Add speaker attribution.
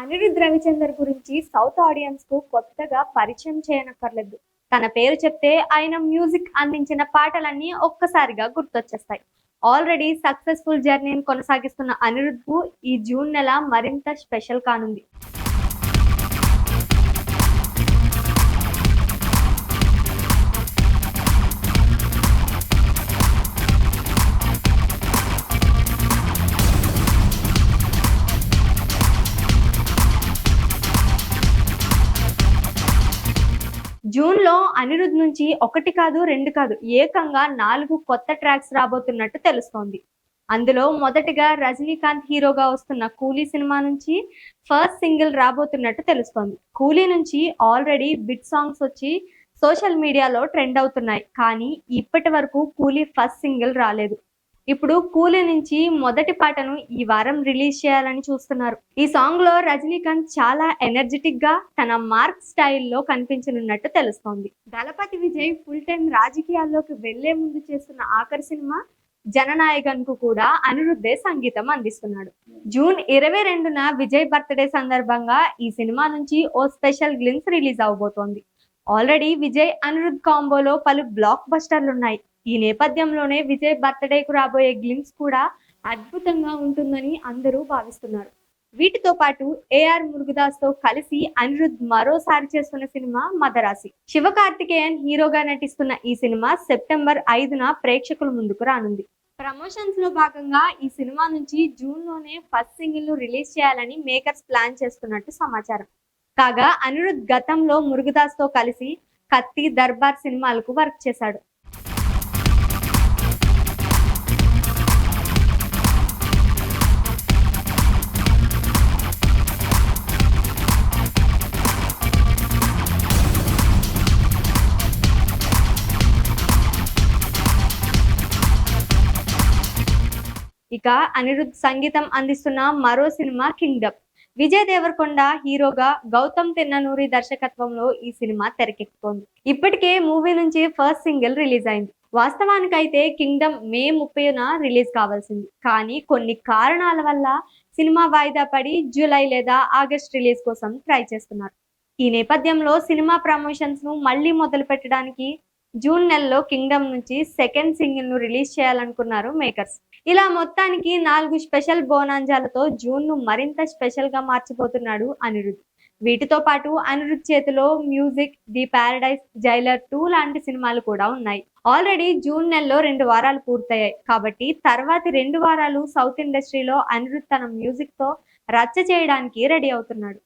Speaker 1: అనిరుద్ రవిచందర్ గురించి south audience కు కొత్తగా పరిచయం చేయనక్కర్లేదు. తన పేరు చెప్తే ఆయన మ్యూజిక్ అందించిన పాటలన్నీ ఒక్కసారిగా గుర్తొచ్చేస్తాయి. ఆల్రెడీ సక్సెస్ఫుల్ జర్నీని కొనసాగిస్తున్న అనిరుద్ కు ఈ జూన్ నెల మరింత స్పెషల్ కానుంది. జూన్ లో అనిరుద్ నుంచి ఒకటి కాదు రెండు కాదు ఏకంగా 4 కొత్త ట్రాక్స్ రాబోతున్నట్టు తెలుస్తోంది. అందులో మొదటిగా రజనీకాంత్ హీరోగా వస్తున్న కూలీ సినిమా నుంచి ఫస్ట్ సింగిల్ రాబోతున్నట్టు తెలుస్తోంది. కూలీ నుంచి ఆల్రెడీ బిట్ సాంగ్స్ వచ్చి సోషల్ మీడియాలో ట్రెండ్ అవుతున్నాయి. కానీ ఇప్పటి వరకు కూలీ ఫస్ట్ సింగిల్ రాలేదు. ఇప్పుడు కూలీ నుంచి మొదటి పాటను ఈ వారం రిలీజ్ చేయాలని చూస్తున్నారు. ఈ సాంగ్ లో రజనీకాంత్ చాలా ఎనర్జెటిక్ గా తన మార్క్ స్టైల్లో కనిపించనున్నట్టు తెలుస్తోంది. దళపతి విజయ్ ఫుల్ టైం రాజకీయాల్లోకి వెళ్లే ముందు చేస్తున్న ఆఖరి సినిమా జననాయకన్ కు కూడా అనిరుద్ధే సంగీతం అందిస్తున్నాడు. జూన్ 22న విజయ్ బర్త్డే సందర్భంగా ఈ సినిమా నుంచి ఓ స్పెషల్ గ్లిమ్స్ రిలీజ్ అవబోతోంది. ఆల్రెడీ విజయ్ అనిరుద్ కాంబోలో పలు బ్లాక్ బస్టర్లున్నాయి. ఈ నేపథ్యంలోనే విజయ్ బర్త్డేకు రాబోయే గ్లిమ్స్ కూడా అద్భుతంగా ఉంటుందని అందరూ భావిస్తున్నారు. వీటితో పాటు ఏఆర్ మురుగదాస్ తో కలిసి అనిరుద్ మరోసారి చేస్తున్న సినిమా మదరాసి. శివకార్తికేయన్ హీరోగా నటిస్తున్న ఈ సినిమా సెప్టెంబర్ 5న ప్రేక్షకుల ముందుకు రానుంది. ప్రమోషన్స్ లో భాగంగా ఈ సినిమా నుంచి జూన్ లోనే ఫస్ట్ సింగిల్ ను రిలీజ్ చేయాలని మేకర్స్ ప్లాన్ చేస్తున్నట్టు సమాచారం. కాగా అనిరుద్ గతంలో మురుగదాస్ తో కలిసి కత్తి, దర్బార్ సినిమాలకు వర్క్ చేశాడు. ఇక అనిరుద్ సంగీతం అందిస్తున్న మరో సినిమా కింగ్డమ్. విజయ్ దేవరకొండ హీరోగా, గౌతమ్ తిన్ననూరి దర్శకత్వంలో ఈ సినిమా తెరకెక్కుతోంది. ఇప్పటికే మూవీ నుంచి ఫస్ట్ సింగిల్ రిలీజ్ అయింది. వాస్తవానికైతే కింగ్డమ్ మే 30న రిలీజ్ కావాల్సింది. కానీ కొన్ని కారణాల వల్ల సినిమా వాయిదా పడి జూలై లేదా ఆగస్ట్ రిలీజ్ కోసం ట్రై చేస్తున్నారు. ఈ నేపథ్యంలో సినిమా ప్రమోషన్స్ ను మళ్ళీ మొదలు పెట్టడానికి జూన్ నెలలో కింగ్డమ్ నుంచి సెకండ్ సింగిల్ ను రిలీజ్ చేయాలనుకున్నారు మేకర్స్. ఇలా మొత్తానికి 4 స్పెషల్ బోనాంజాలతో జూన్ ను మరింత స్పెషల్ గా మార్చిపోతున్నాడు అనిరుద్. వీటితో పాటు అనిరుద్ చేతిలో మ్యూజిక్, ది పారడైజ్, జైలర్ 2 లాంటి సినిమాలు కూడా ఉన్నాయి. ఆల్రెడీ జూన్ నెలలో 2 వారాలు పూర్తయ్యాయి. కాబట్టి తర్వాతి 2 వారాలు సౌత్ ఇండస్ట్రీలో అనిరుద్ తన మ్యూజిక్ తో రచ్చ చేయడానికి రెడీ అవుతున్నాడు.